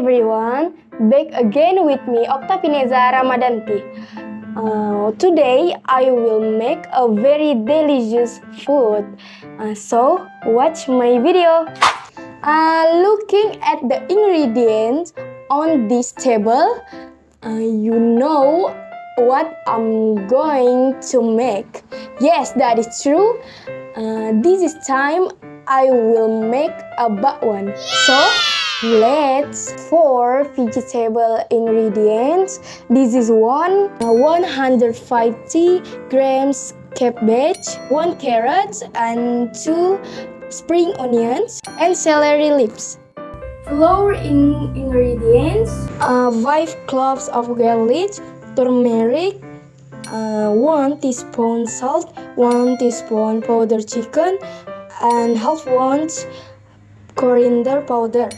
everyone, back again with me Oktapineza Ramadanti. Today I will make a very delicious food. So watch my video. Looking at the ingredients on this table, you know what I'm going to make. Yes, that is true. This is time I will make a bakwan. So let's for vegetable ingredients. This is 150 grams cabbage, 1 carrot, and 2 spring onions, and celery leaves. Flour ingredients: 5 cloves of garlic, turmeric, 1 teaspoon salt, 1 teaspoon powdered chicken, and half ounce coriander powder.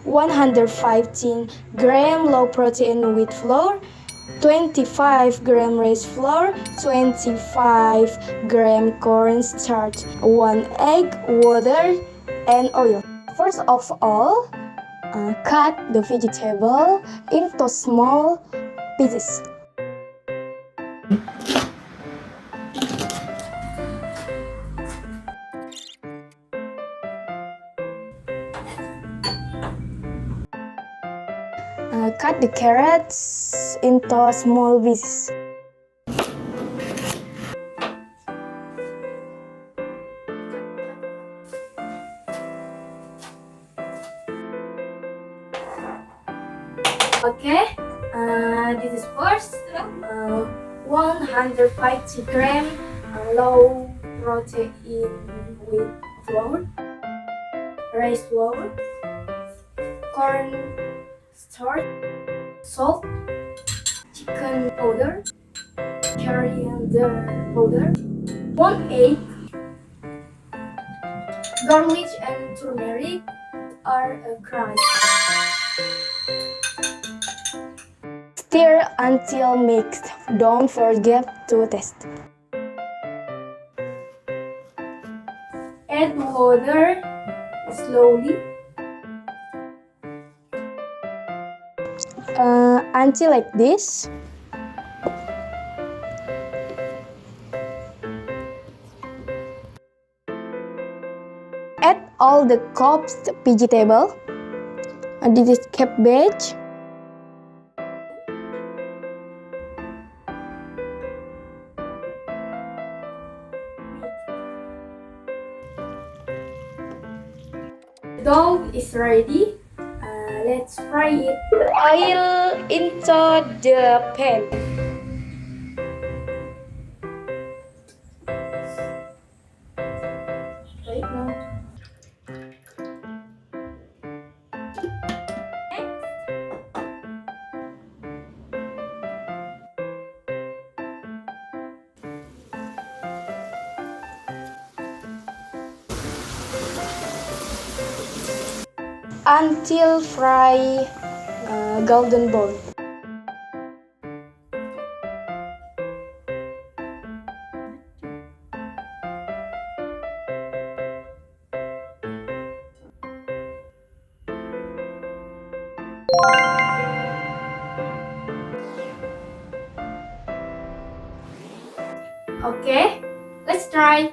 115 gram low protein wheat flour, 25 gram rice flour, 25 gram cornstarch, 1 egg, water, and oil. First of all, cut the vegetable into small pieces. Cut the carrots into small pieces. Okay, this is first 150 gram low protein wheat flour, rice flour, corn starch, salt, chicken powder, coriander powder, 1 egg, garlic and turmeric are crushed. Stir until mixed. Don't forget to taste. Add water slowly until like this. Add all the chopped vegetable. This is cabbage, the dough is ready. Let's fry it. Oil into the pan. Right now. Until fry golden brown. Okay, let's try.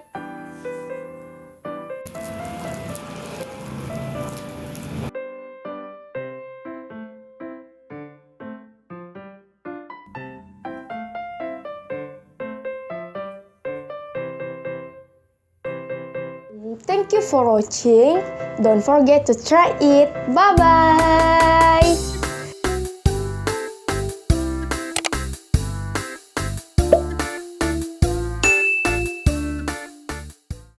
Thank you for watching. Don't forget to try it. Bye bye.